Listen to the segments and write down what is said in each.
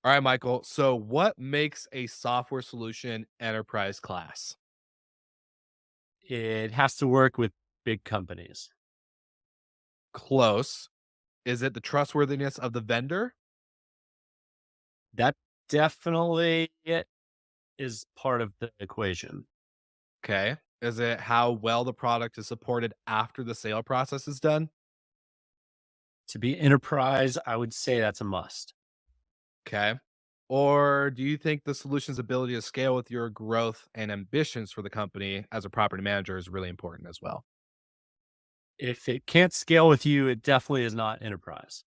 All right, Michael. So, what makes a software solution enterprise class? It has to work with big companies. Close. Is it the trustworthiness of the vendor? That definitely is part of the equation. Okay. Is it how well the product is supported after the sale process is done? To be enterprise, I would say that's a must. Okay. Or do you think the solution's ability to scale with your growth and ambitions for the company as a property manager is really important as well? If it can't scale with you, it definitely is not enterprise.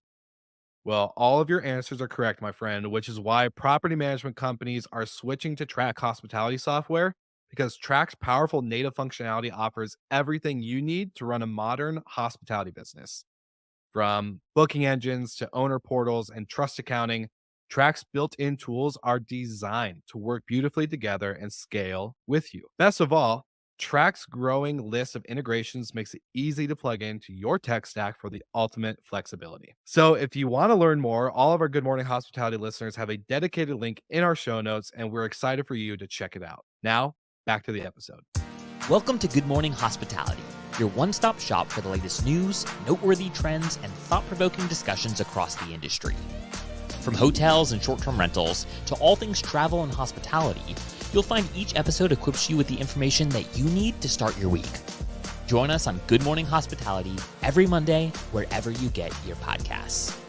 Well, all of your answers are correct, my friend, which is why property management companies are switching to Track hospitality software because Track's powerful native functionality offers everything you need to run a modern hospitality business. From booking engines to owner portals and trust accounting, Track's built in tools are designed to work beautifully together and scale with you. Best of all, Track's growing list of integrations makes it easy to plug into your tech stack for the ultimate flexibility. So, if you want to learn more, all of our Good Morning Hospitality listeners have a dedicated link in our show notes, and we're excited for you to check it out. Now, back to the episode. Welcome to Good Morning Hospitality, your one-stop shop for the latest news, noteworthy trends, and thought-provoking discussions across the industry. From hotels and short-term rentals to all things travel and hospitality, you'll find each episode equips you with the information that you need to start your week. Join us on Good Morning Hospitality every Monday, wherever you get your podcasts.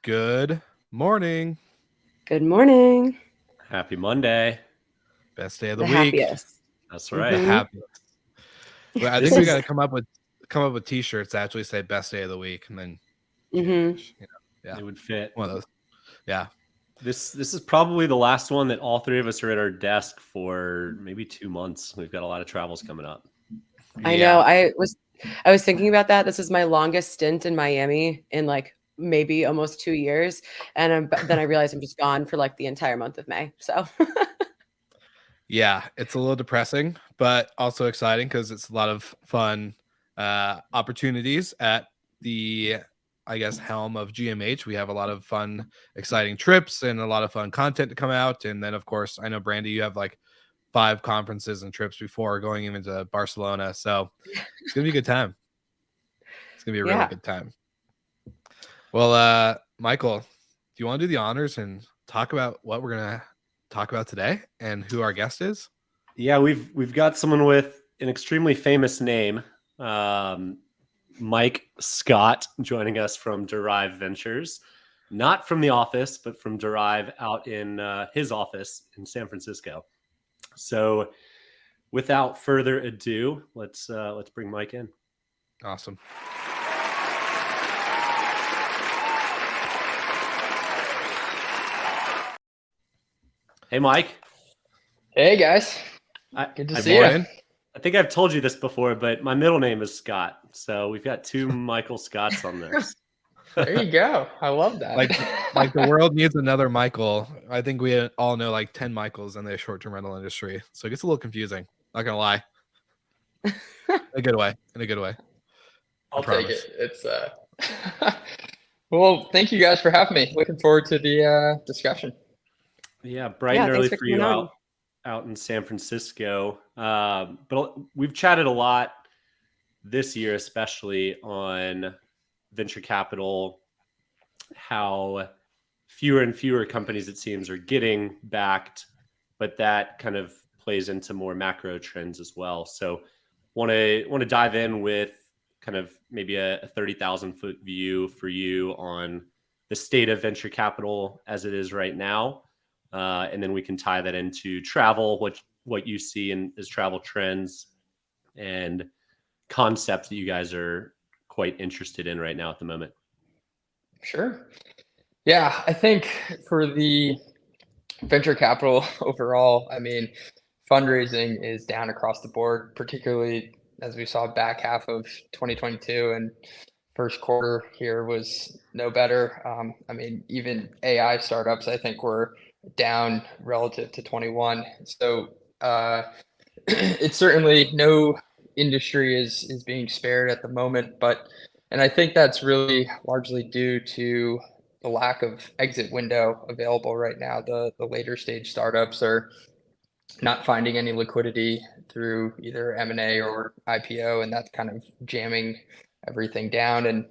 Good morning. Good morning. Happy Monday. Best day of the The week. happiest. That's The right. Mhm. happiest. Well, I This think we is got to come up with t-shirts that actually say best day of the week, and then Mhm. yeah, it would fit. one of those. Yeah. This is probably the last one that all three of us are at our desk for maybe 2 months. We've got a lot of travels coming up. I know. Yeah. I was thinking about that. This is my longest stint in Miami in like maybe almost 2 years, and then I realized I'm just gone for like the entire month of May. So Yeah, it's a little depressing, but also exciting because it's a lot of fun opportunities at the, I guess, helm of GMH. We have a lot of fun, exciting trips and a lot of fun content to come out. And then, of course, I know, Brandy, you have like 5 conferences and trips before going even to Barcelona. So it's going to be a good time. It's going to be a really yeah, good time. Well, Michael, do you want to do the honors and talk about what we're going to talk about today and who our guest is? Yeah, we've got someone with an extremely famous name, Mike Scott, joining us from Derive Ventures, not from the office, but from Derive out in his office in San Francisco. So, without further ado, let's bring Mike in. Awesome. Hey, Mike. Hey guys, good to see you. I think I've told you this before, but my middle name is Scott, so we've got 2 Michael Scotts on this. There you go. I love that. Like the world needs another Michael. I think we all know like 10 Michaels in the short-term rental industry. So it gets a little confusing. Not gonna lie. In a good way. In a good way. I'll take promise. it. It's well, thank you guys for having me. Looking forward to the discussion. Yeah, bright yeah. and Thanks early for for coming you on. out in San Francisco. But we've chatted a lot this year, especially on venture capital, how fewer and fewer companies, it seems, are getting backed, but that kind of plays into more macro trends as well. So want to dive in with kind of maybe a 30,000 foot view for you on the state of venture capital as it is right now. And then we can tie that into travel, what you see in as travel trends and concepts that you guys are quite interested in right now at the moment. Sure. Yeah, I think for the venture capital overall, I mean, fundraising is down across the board, particularly as we saw back half of 2022 and first quarter here was no better. I mean, even AI startups, I think, were down relative to 21. So it's certainly no industry is being spared at the moment, but And I think that's really largely due to the lack of exit window available right now. The later stage startups are not finding any liquidity through either M&A or IPO, and that's kind of jamming everything down. And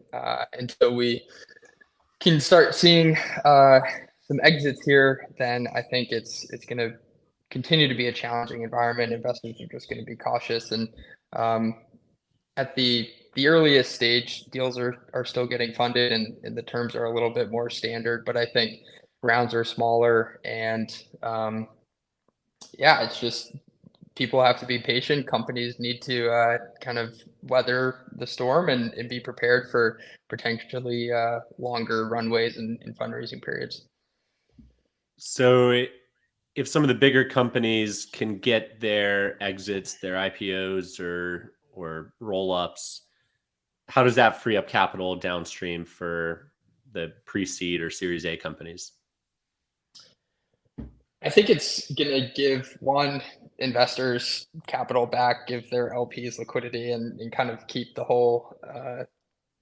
until we can start seeing some exits here, then I think it's going to continue to be a challenging environment. Investors are just going to be cautious, and at the earliest stage, deals are still getting funded, and the terms are a little bit more standard. But I think rounds are smaller, and yeah, it's just people have to be patient. Companies need to kind of weather the storm and be prepared for potentially longer runways and fundraising periods. So if some of the bigger companies can get their exits, their IPOs or roll-ups, how does that free up capital downstream for the pre-seed or Series A companies? I think it's going to give investors capital back, give their LPs liquidity, and kind of keep the whole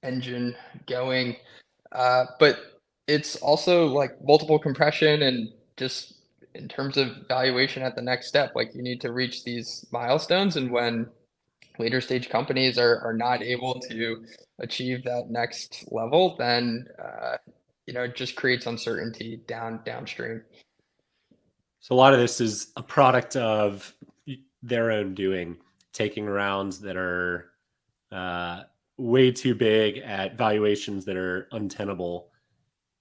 engine going. But it's also like multiple compression, and just in terms of valuation at the next step, like you need to reach these milestones. And when later stage companies are not able to achieve that next level, then it just creates uncertainty downstream. So a lot of this is a product of their own doing, taking rounds that are way too big at valuations that are untenable.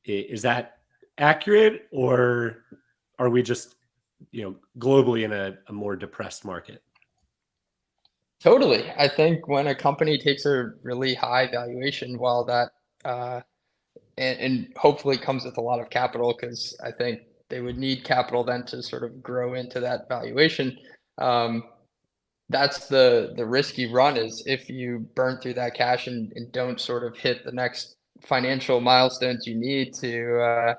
Is that accurate, or are we just, globally in a more depressed market? Totally. I think when a company takes a really high valuation, while that and hopefully comes with a lot of capital, because I think they would need capital then to sort of grow into that valuation. That's the risk you run, is if you burn through that cash and don't sort of hit the next financial milestones you need to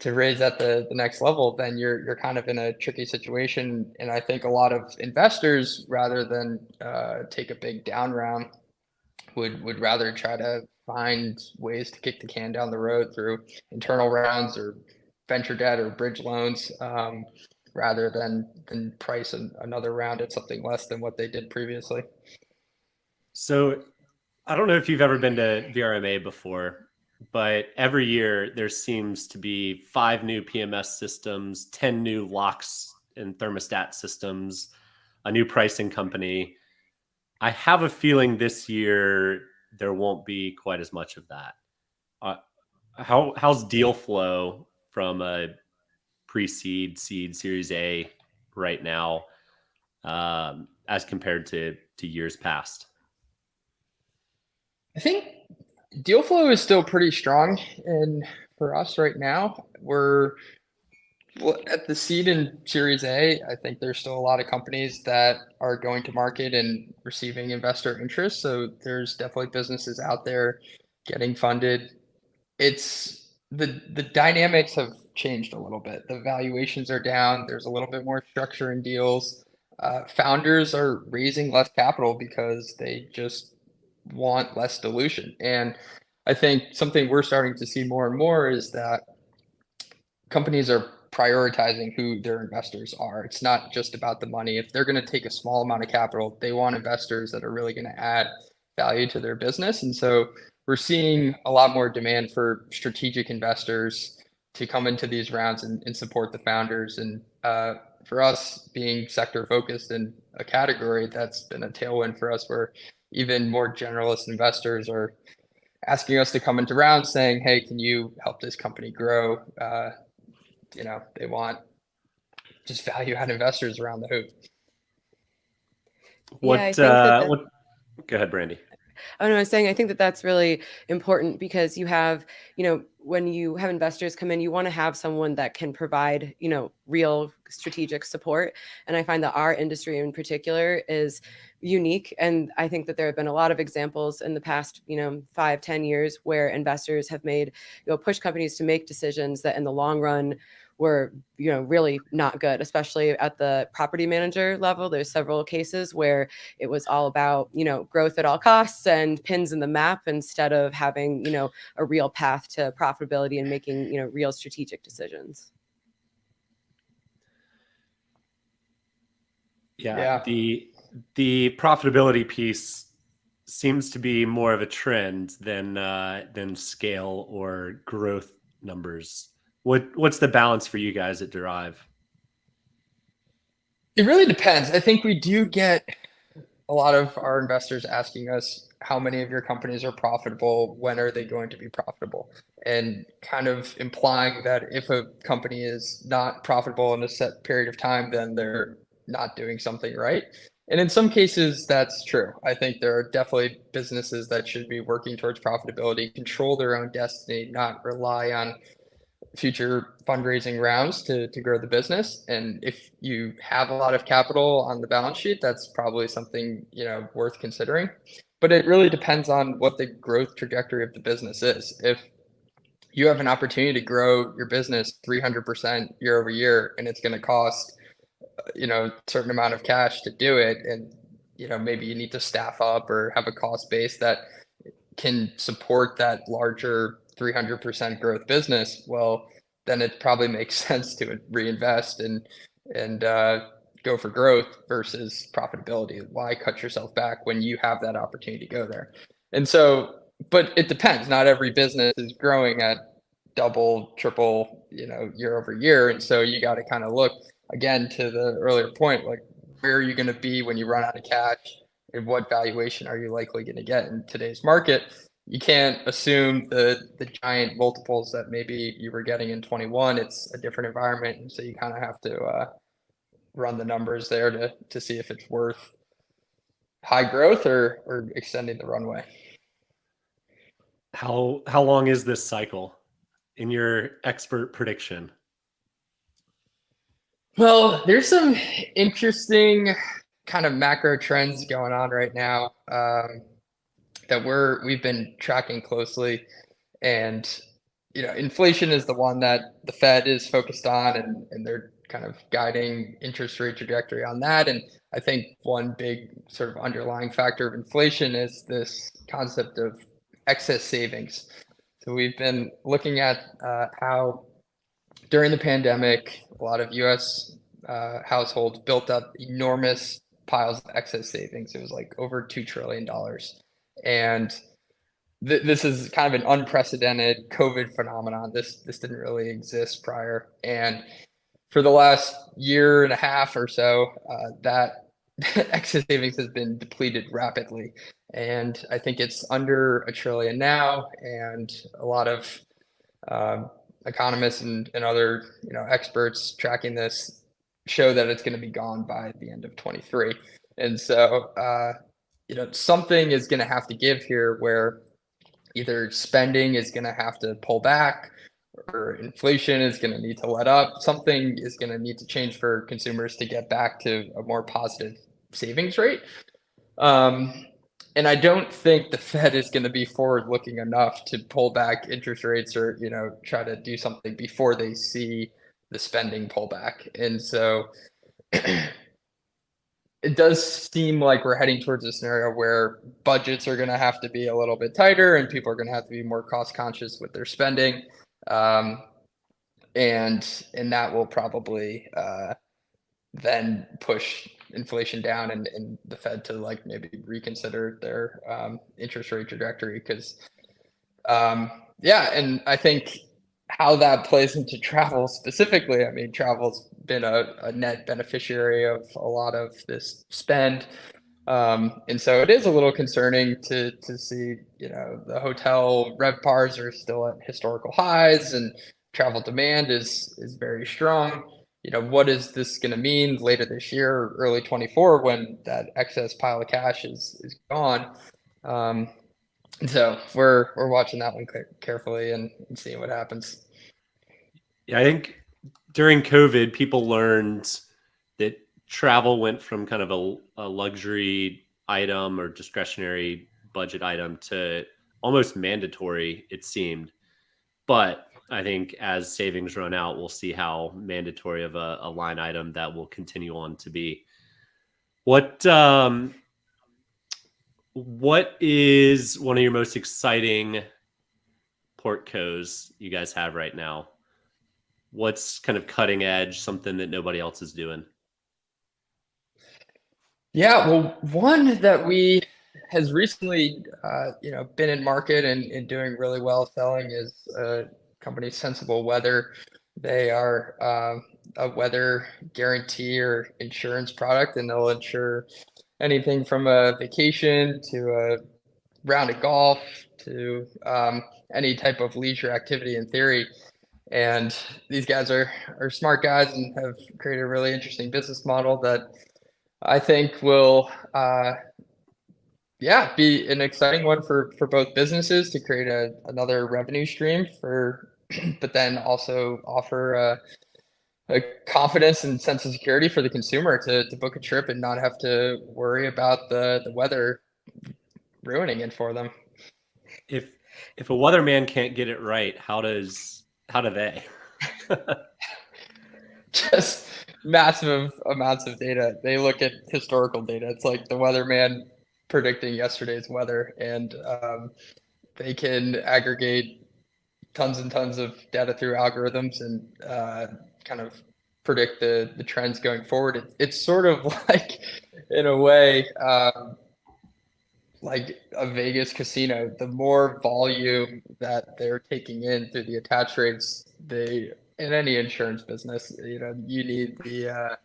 raise at the next level, then you're kind of in a tricky situation. And I think a lot of investors, rather than take a big down round, would rather try to find ways to kick the can down the road through internal rounds or venture debt or bridge loans, rather than price another round at something less than what they did previously. So I don't know if you've ever been to VRMA before, but every year there seems to be 5 new PMS systems, 10 new locks and thermostat systems, a new pricing company. I have a feeling this year there won't be quite as much of that. How's deal flow from a pre-seed, seed, Series A right now, as compared to years past? I think deal flow is still pretty strong, and for us right now, we're at the seed and Series A. I think there's still a lot of companies that are going to market and receiving investor interest. So there's definitely businesses out there getting funded. It's the dynamics have changed a little bit. The valuations are down. There's a little bit more structure in deals. Founders are raising less capital because they just want less dilution. And I think something we're starting to see more and more is that companies are prioritizing who their investors are. It's not just about the money. If they're going to take a small amount of capital, they want investors that are really going to add value to their business. And so we're seeing a lot more demand for strategic investors to come into these rounds and support the founders. And for us, being sector focused in a category, that's been a tailwind for us, where even more generalist investors are asking us to come into rounds saying, hey, can you help this company grow? They want just value add investors around the hoop. What, I think that go ahead, Brandy. Oh, no, I was saying, I think that that's really important, because you have, when you have investors come in, you want to have someone that can provide, real strategic support. And I find that our industry in particular is unique. And I think that there have been a lot of examples in the past, 5-10 years where investors have made, push companies to make decisions that in the long run were, really not good, especially at the property manager level. There's several cases where it was all about, growth at all costs and pins in the map instead of having, a real path to profitability and making, real strategic decisions. Yeah. The profitability piece seems to be more of a trend than scale or growth numbers. What's the balance for you guys at Derive? It really depends. I think we do get a lot of our investors asking us how many of your companies are profitable, when are they going to be profitable, and kind of implying that if a company is not profitable in a set period of time, then they're not doing something right. And in some cases, that's true. I think there are definitely businesses that should be working towards profitability, control their own destiny, not rely on future fundraising rounds to grow the business. And if you have a lot of capital on the balance sheet, that's probably something, worth considering. But it really depends on what the growth trajectory of the business is. If you have an opportunity to grow your business 300% year over year, and it's going to cost, a certain amount of cash to do it, and, maybe you need to staff up or have a cost base that can support that larger 300% growth business, well, then it probably makes sense to reinvest and go for growth versus profitability. Why cut yourself back when you have that opportunity to go there? And so, but it depends. Not every business is growing at double, triple, year over year. And so you got to kind of look again to the earlier point, like where are you going to be when you run out of cash? And what valuation are you likely going to get in today's market? You can't assume the giant multiples that maybe you were getting in 21. It's a different environment, and so you kind of have to run the numbers there to see if it's worth high growth or extending the runway. How long is this cycle in your expert prediction? Well, there's some interesting kind of macro trends going on right now that we've been tracking closely. And inflation is the one that the Fed is focused on, and they're kind of guiding interest rate trajectory on that. And I think one big sort of underlying factor of inflation is this concept of excess savings. So we've been looking at how during the pandemic, a lot of U.S. Households built up enormous piles of excess savings. It was like over $2 trillion. And this is kind of an unprecedented COVID phenomenon. This didn't really exist prior. And for the last year and a half or so, that excess savings has been depleted rapidly. And I think it's under $1 trillion now. And a lot of economists and other experts tracking this show that it's going to be gone by the end of 23. And so something is going to have to give here, where either spending is going to have to pull back, or inflation is going to need to let up. Something is going to need to change for consumers to get back to a more positive savings rate. And I don't think the Fed is going to be forward-looking enough to pull back interest rates or try to do something before they see the spending pull back. And so it does seem like we're heading towards a scenario where budgets are going to have to be a little bit tighter, and people are going to have to be more cost conscious with their spending. And that will probably then push inflation down and the Fed to maybe reconsider their interest rate trajectory. Because and I think how that plays into travel specifically, I mean, travel's been a net beneficiary of a lot of this spend. And so it is a little concerning to see, the hotel RevPARs are still at historical highs and travel demand is very strong. What is this going to mean later this year or early 24 when that excess pile of cash is gone? And so we're watching that one carefully and seeing what happens. Yeah, I think during COVID, people learned that travel went from kind of a luxury item or discretionary budget item to almost mandatory, it seemed. But I think as savings run out, we'll see how mandatory of a line item that will continue on to be. What is one of your most exciting portcos you guys have right now? What's kind of cutting edge, something that nobody else is doing? Yeah, well, one that we has recently, been in market and doing really well selling is company Sensible Weather. They are a weather guarantee or insurance product, and they'll insure anything from a vacation to a round of golf to any type of leisure activity in theory. And these guys are smart guys and have created a really interesting business model that I think will be an exciting one for both businesses to create another revenue stream for, but then also offer a confidence and sense of security for the consumer to book a trip and not have to worry about the weather ruining it for them. If a weatherman can't get it right, how do they? Just massive amounts of data. They look at historical data. It's like the weatherman predicting yesterday's weather, and they can aggregate tons and tons of data through algorithms and kind of predict the trends going forward. It's sort of like, in a way, like a Vegas casino. The more volume that they're taking in through the attach rates, in any insurance business, you need the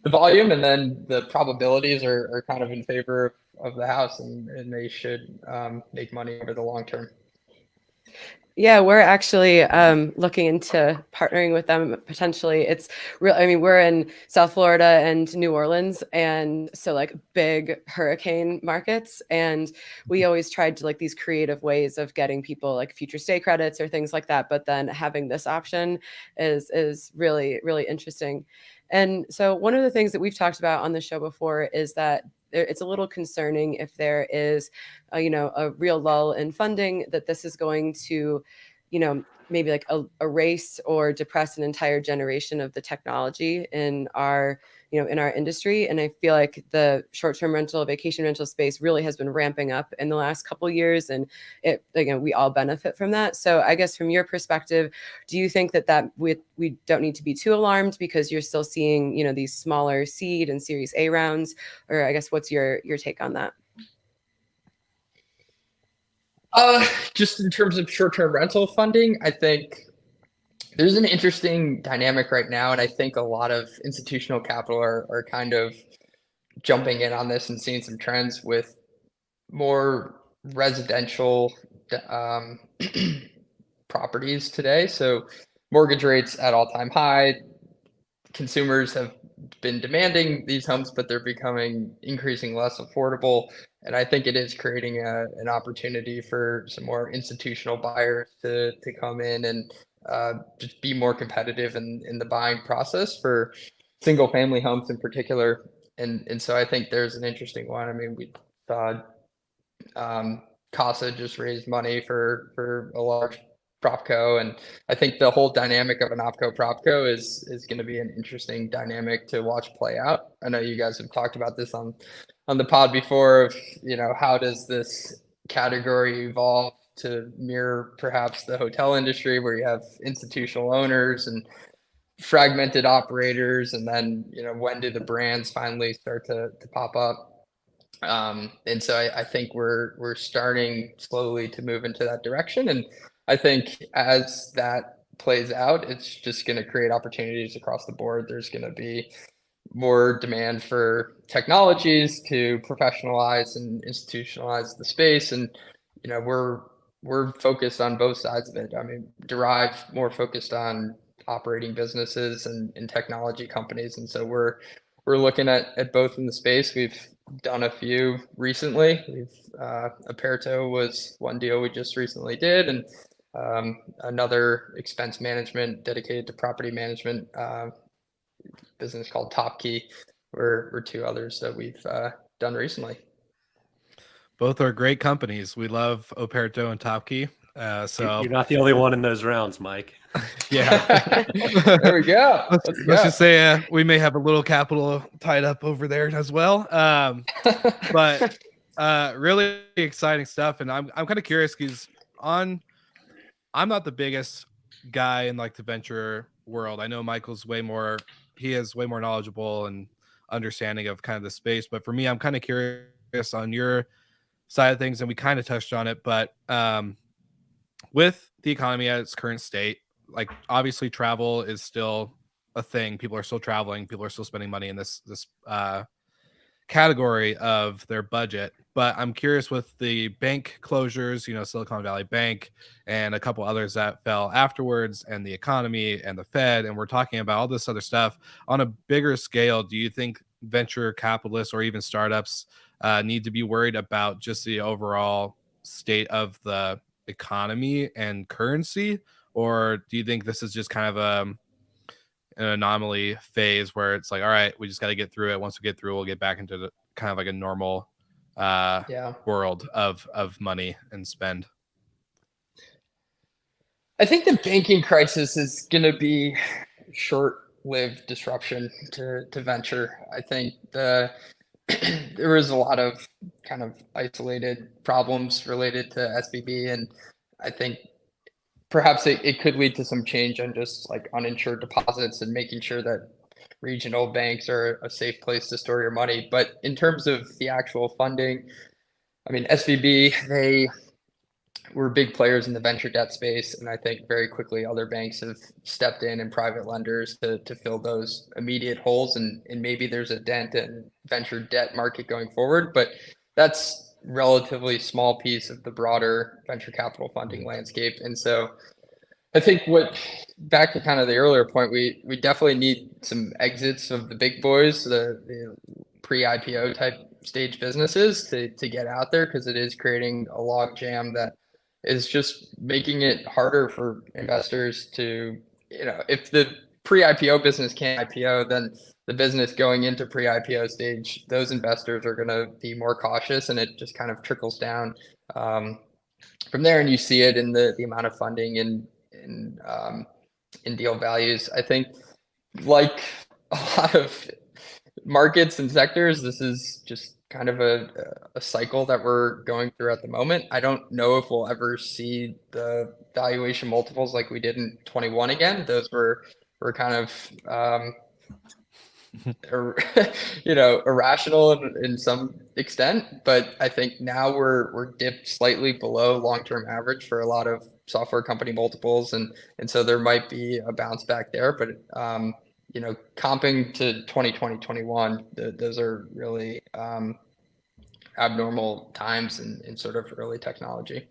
volume, and then the probabilities are kind of in favor of the house, and they should make money over the long term. Yeah, we're actually looking into partnering with them potentially. It's real. I mean, we're in South Florida and New Orleans, and so like big hurricane markets. And we always tried to like these creative ways of getting people like future stay credits or things like that. But then having this option is really, really interesting. And so one of the things that we've talked about on the show before is that it's a little concerning if there is, a real lull in funding, that this is going to, maybe like erase or depress an entire generation of the technology in our industry. And I feel like the short-term rental, vacation rental space really has been ramping up in the last couple of years, and we all benefit from that. So I guess from your perspective, do you think that we don't need to be too alarmed because you're still seeing, these smaller seed and Series A rounds? Or I guess what's your take on that? Just in terms of short-term rental funding, I think there's an interesting dynamic right now, and I think a lot of institutional capital are kind of jumping in on this and seeing some trends with more residential properties today. So mortgage rates at all-time high. Consumers have been demanding these homes, but they're becoming increasingly less affordable. And I think it is creating an opportunity for some more institutional buyers to come in and just be more competitive in the buying process for single family homes in particular. And so I think there's an interesting one. I mean, we saw CASA just raised money for a large propco, and I think the whole dynamic of an opco propco is going to be an interesting dynamic to watch play out. I know you guys have talked about this on the pod before of, how does this category evolve to mirror perhaps the hotel industry, where you have institutional owners and fragmented operators, and then when do the brands finally start to pop up? And so I think we're starting slowly to move into that direction. And I think as that plays out, it's just going to create opportunities across the board. There's going to be more demand for technologies to professionalize and institutionalize the space. And, we're focused on both sides of it. I mean, Derive more focused on operating businesses and technology companies. And so we're looking at both in the space. We've done a few recently. Aperto was one deal we just recently did, and another expense management dedicated to property management business called Top Key were two others that we've done recently. Both are great companies. We love Operto and Top Key. So You're not the only one in those rounds, Mike. yeah. There we go. Let's just say we may have a little capital tied up over there as well. But really exciting stuff, and I'm kind of curious because I'm not the biggest guy in like the venture world. I know Michael's he is way more knowledgeable and understanding of kind of the space, but for me, I'm kind of curious on your side of things, and we kind of touched on it, but with the economy at its current state, like obviously travel is still a thing. People are still traveling. People are still spending money in this category of their budget. But I'm curious with the bank closures, Silicon Valley Bank and a couple others that fell afterwards, and the economy and the Fed, and we're talking about all this other stuff on a bigger scale. Do you think venture capitalists or even startups need to be worried about just the overall state of the economy and currency? Or do you think this is just kind of an anomaly phase where it's like, all right, we just got to get through it. Once we get through, we'll get back into the kind of like a normal world of money and spend? I think the banking crisis is going to be short-lived disruption to venture. I think there was a lot of kind of isolated problems related to SVB, and I think perhaps it could lead to some change on just like uninsured deposits and making sure that regional banks are a safe place to store your money. But in terms of the actual funding, I mean, SVB, they were big players in the venture debt space. And I think very quickly other banks have stepped in and private lenders to fill those immediate holes. And maybe there's a dent in venture debt market going forward, but that's relatively small piece of the broader venture capital funding landscape. And so I think back to kind of the earlier point, we definitely need some exits of the big boys, the pre-IPO type stage businesses to get out there, because it is creating a log jam that is just making it harder for investors to, if the pre-IPO business can't IPO, then the business going into pre-IPO stage, those investors are going to be more cautious, and it just kind of trickles down from there. And you see it in the amount of funding in deal values. I think, like a lot of markets and sectors, this is just kind of a cycle that we're going through at the moment. I don't know if we'll ever see the valuation multiples like we did in 21 again. Those were kind of irrational in some extent, but I think now we're dipped slightly below long-term average for a lot of software company multiples, and so there might be a bounce back there. But comping to 2020, 21, those are really abnormal times in sort of early technology.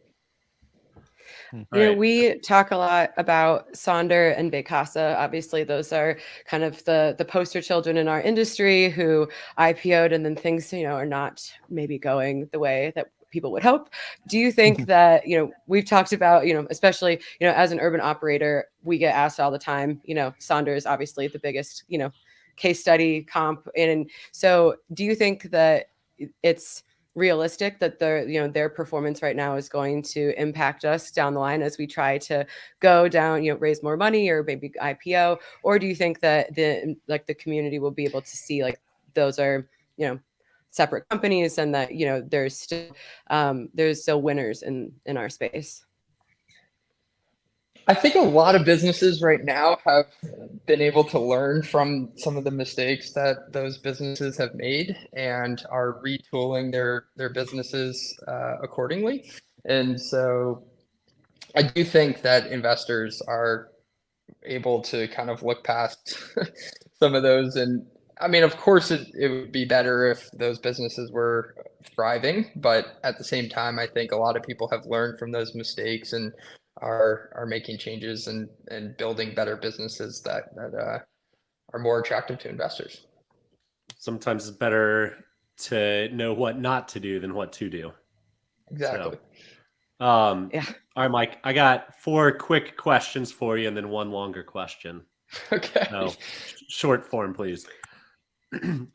We talk a lot about Sonder and Becasa. Obviously, those are kind of the poster children in our industry who IPO'd, and then things, are not maybe going the way that people would hope. Do you think that, we've talked about, especially, as an urban operator, we get asked all the time, Sonder is obviously the biggest, case study comp. And so do you think that it's realistic that their performance right now is going to impact us down the line as we try to go down, raise more money or maybe IPO? Or do you think that the community will be able to see like those are, separate companies, and that, there's still winners in our space? I think a lot of businesses right now have been able to learn from some of the mistakes that those businesses have made and are retooling their businesses accordingly. And so I do think that investors are able to kind of look past some of those. And I mean, of course, it would be better if those businesses were thriving, but at the same time, I think a lot of people have learned from those mistakes and are making changes and building better businesses that are more attractive to investors. Sometimes it's better to know what not to do than what to do. Exactly. So, All right, Mike, I got 4 quick questions for you and then 1 longer question. Okay. So, short form, please.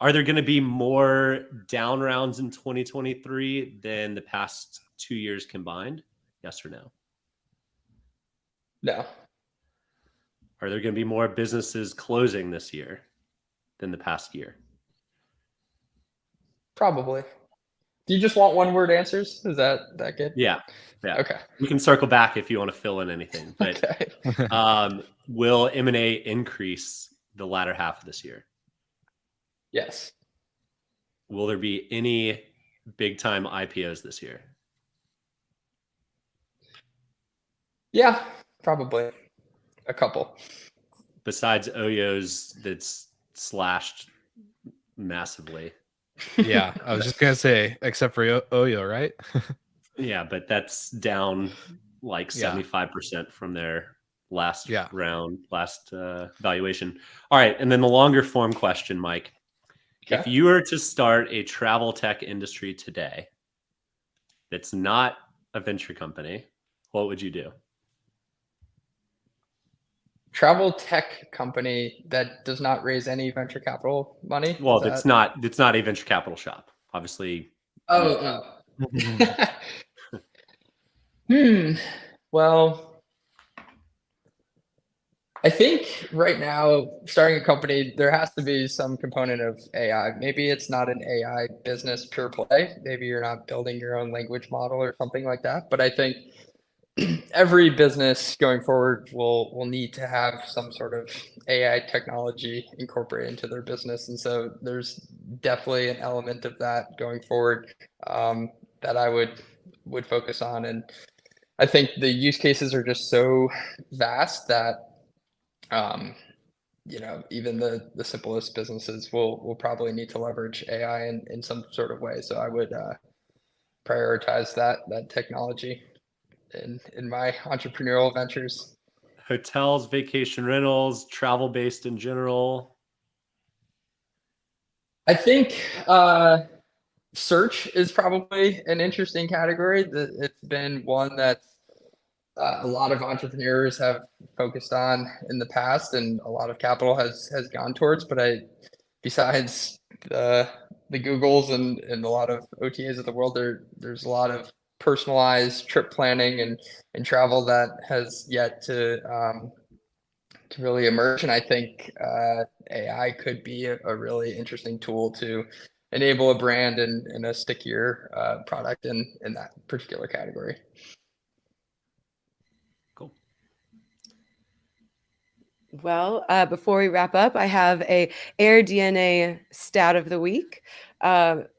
Are there going to be more down rounds in 2023 than the past 2 years combined? Yes or no? No, Are there going to be more businesses closing this year than the past year? probably. Do you just want one word answers? Is that good? Yeah. Yeah. Okay. We can circle back if you want to fill in anything. But Okay. will M&A increase the latter half of this year? Yes. Will there be any big time IPOs this year? Yeah, probably a couple. Besides Oyo's that's slashed massively. Yeah, I was just gonna say, except for Oyo, right? Yeah, but that's down like Yeah. 75% from their last Yeah. round, last valuation. All right, and then the longer form question, Mike. If Okay. you were to start a travel tech industry today that's not a venture company, what would you do? Travel tech company that does not raise any venture capital money. Well, Is it's that? not a venture capital shop. Obviously, Oh. Well, I think right now, starting a company, there has to be some component of AI. Maybe it's not an AI business pure play. Maybe you're not building your own language model or something like that. But I think every business going forward will need to have some sort of AI technology incorporated into their business, and so there's definitely an element of that going forward that I would focus on. And I think the use cases are just so vast that even the simplest businesses will probably need to leverage AI in some sort of way. So I would prioritize that technology in my entrepreneurial ventures. hotels, vacation rentals, travel based in general. I think search is probably an interesting category. It's been one that a lot of entrepreneurs have focused on in the past, and a lot of capital has gone towards. But besides the Googles and a lot of OTAs of the world, there's a lot of personalized trip planning and travel that has yet to really emerge. And I think AI could be a really interesting tool to enable a brand and a stickier product in that particular category. Cool. Well, before we wrap up, I have a Air DNA stat of the week.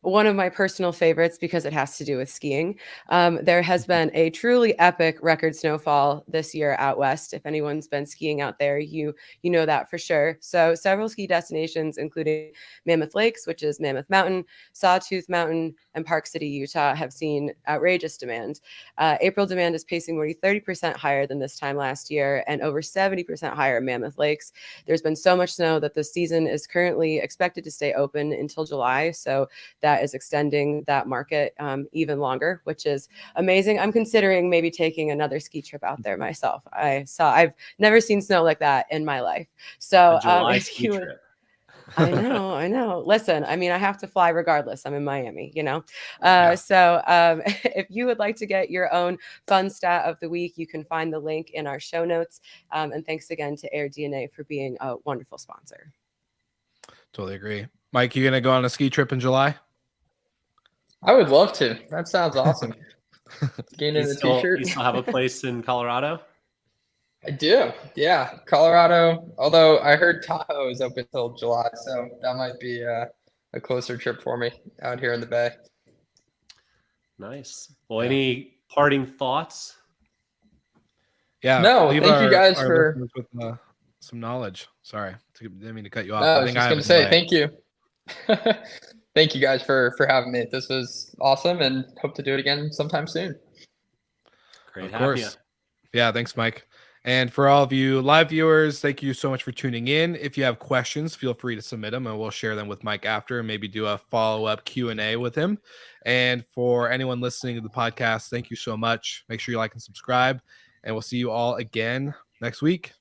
One of my personal favorites because it has to do with skiing. There has been a truly epic record snowfall this year out west. If anyone's been skiing out there, you know that for sure. So several ski destinations, including Mammoth Lakes, which is Mammoth Mountain, Sawtooth Mountain, and Park City, Utah, have seen outrageous demand. April demand is pacing nearly 30% higher than this time last year and over 70% higher in Mammoth Lakes. There's been so much snow that the season is currently expected to stay open until July. So that is extending that market even longer, which is amazing. I'm considering maybe taking another ski trip out there myself. I've never seen snow like that in my life. So A July if ski you would, trip. I know. Listen, I mean, I have to fly regardless. I'm in Miami, Yeah. So if you would like to get your own fun stat of the week, you can find the link in our show notes. And thanks again to AirDNA for being a wonderful sponsor. Totally agree. Mike, you gonna go on a ski trip in July? I would love to. That sounds awesome. Getting in You the still t-shirt. have a place in Colorado? I do. Yeah. Colorado. Although I heard Tahoe is open till July, so that might be a closer trip for me out here in the Bay. Nice. Well, Yeah. any parting thoughts? Yeah. No, leave thank you guys our for. listeners with some knowledge. Sorry, didn't mean to cut you off. No, I I was think just I have going it to say anyway. thank you. Thank you guys for having me. This was awesome, and hope to do it again sometime soon. Great Of having you. course. Yeah, thanks, Mike. And for all of you live viewers, thank you so much for tuning in. If you have questions, feel free to submit them, and we'll share them with Mike after, and maybe do a follow-up Q&A with him. And for anyone listening to the podcast, thank you so much. Make sure you like and subscribe, and we'll see you all again next week.